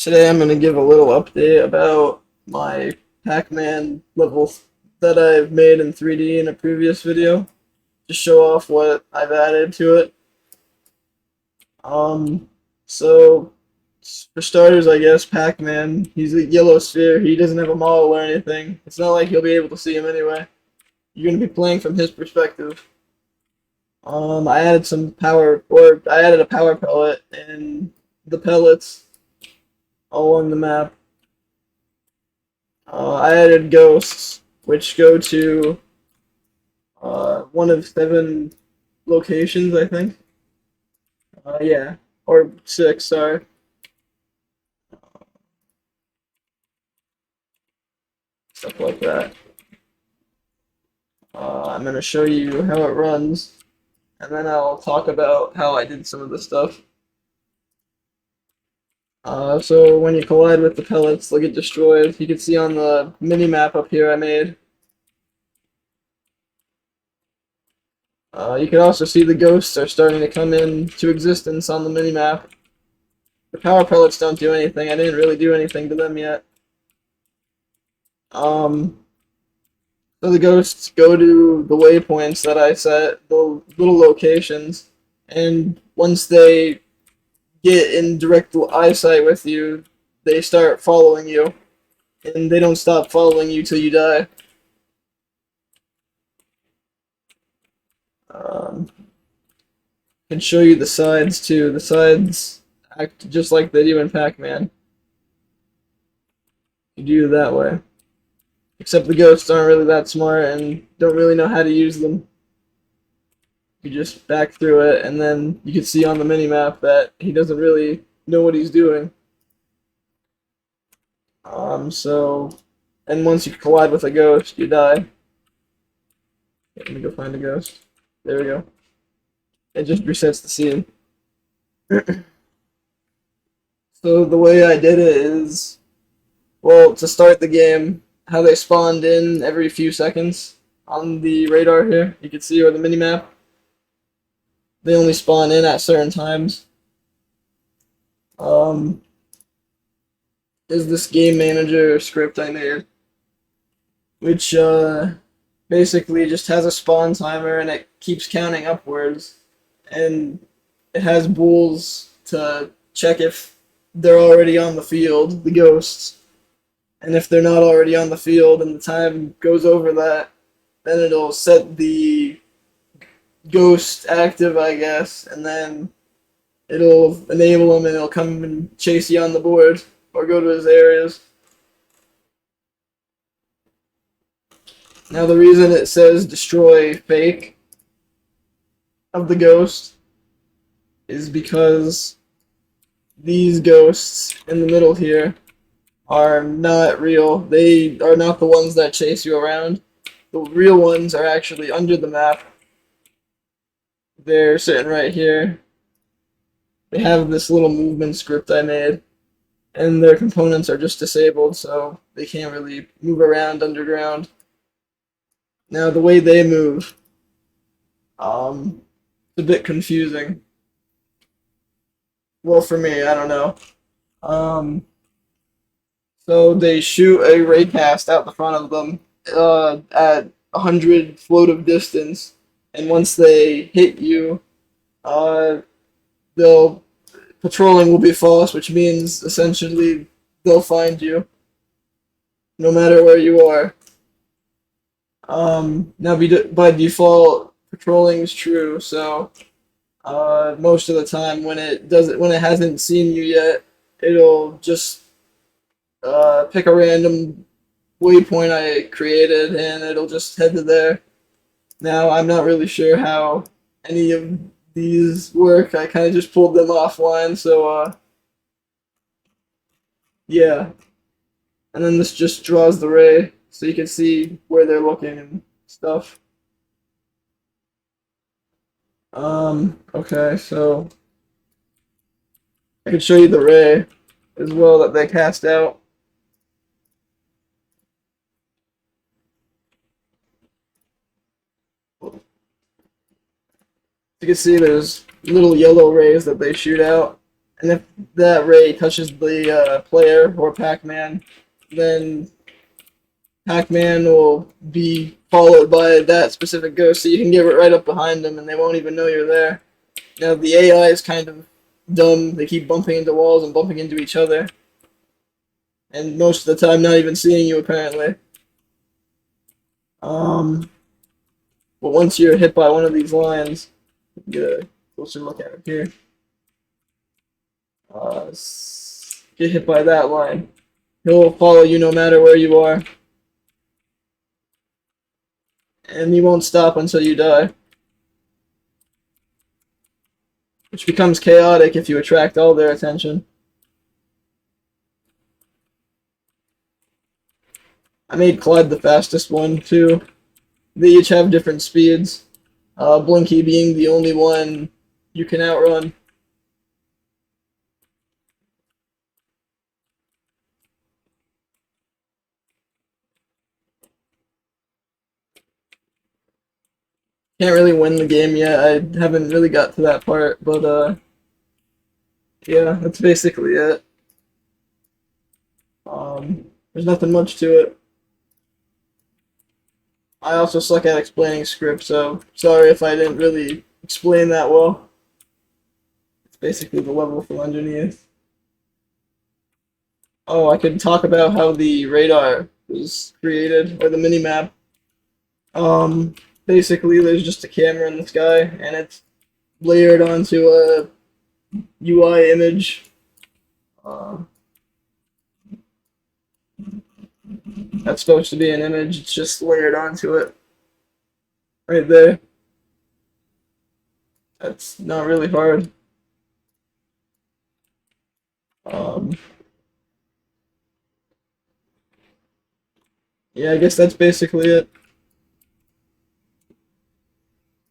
Today I'm going to give a little update about my Pac-Man level that I've made in 3D in a previous video, to show off what I've added to it. Um, so for starters, I guess Pac-Man, he's a yellow sphere. He doesn't have a model or anything. It's not like you'll be able to see him anyway. You're going to be playing from his perspective. I added a power pellet and the pellets along the map. I added ghosts, which go to one of 7 locations, I think. Yeah, or 6, sorry. Stuff like that. I'm going to show you how it runs, and then I'll talk about how I did some of the stuff. So when you collide with the pellets, they'll get destroyed. You can see on the mini map up here I made. You can also see the ghosts are starting to come into existence on the mini map. The power pellets don't do anything. I didn't really do anything to them yet. Um, so the ghosts go to the waypoints that I set, the little locations, and once they get in direct eyesight with you, they start following you, and they don't stop following you till you die. I can show you the sides too. The sides act just like they do in Pac-Man. You do it that way. Except the ghosts aren't really that smart and don't really know how to use them. You just back through it, and then you can see on the mini-map that he doesn't really know what he's doing. And once you collide with a ghost, you die. Let me go find a ghost. There we go. It just resets the scene. So the way I did it is, well, to start the game, how they spawned in every few seconds on the radar here, you can see, or the mini-map. They only spawn in at certain times. Is this game manager script I made, which basically just has a spawn timer and it keeps counting upwards, and it has bools to check if they're already on the field, the ghosts, and if they're not already on the field and the time goes over that, then it'll set the ghost active, I guess, and then it'll enable him and it'll come and chase you on the board or go to his areas. Now the reason it says destroy fake of the ghost is because these ghosts in the middle here are not real. They are not the ones that chase you around. The real ones are actually under the map. They're sitting right here. They have this little movement script I made, and their components are just disabled, so they can't really move around underground. Now, the way they move, it's a bit confusing. Well, for me, I don't know. So they shoot a raycast out the front of them at 100 float of distance, and once they hit you, uh, they'll patrolling will be false, which means essentially they'll find you no matter where you are. Now, by default, patrolling is true, so most of the time when when it hasn't seen you yet, it'll just pick a random waypoint I created and it'll just head to there. Now, I'm not really sure how any of these work. I kind of just pulled them offline, so yeah. And then this just draws the ray so you can see where they're looking and stuff. Okay, so I can show you the ray as well that they cast out. You can see there's little yellow rays that they shoot out, And if that ray touches the player or Pac-Man, then Pac-Man will be followed by that specific ghost, so you can get right up behind them and they won't even know you're there. Now, the AI is kind of dumb. They keep bumping into walls and bumping into each other, and most of the time not even seeing you, apparently. Um, but once you're hit by one of these lines, get a closer look at it here. Get hit by that line. He'll follow you no matter where you are, and he won't stop until you die, which becomes chaotic if you attract all their attention. I made Clyde the fastest one, too. They each have different speeds, Blinky being the only one you can outrun. Can't really win the game yet. I haven't really got to that part, but yeah, that's basically it. There's nothing much to it. I also suck at explaining scripts, so sorry if I didn't really explain that well. It's basically the level from underneath. Oh, I could talk about how the radar was created, or the minimap. Um, Basically, there's just a camera in the sky, and it's layered onto a UI image. Uh, that's supposed to be an image. It's just layered onto it right there. That's not really hard. Um, yeah, I guess that's basically it.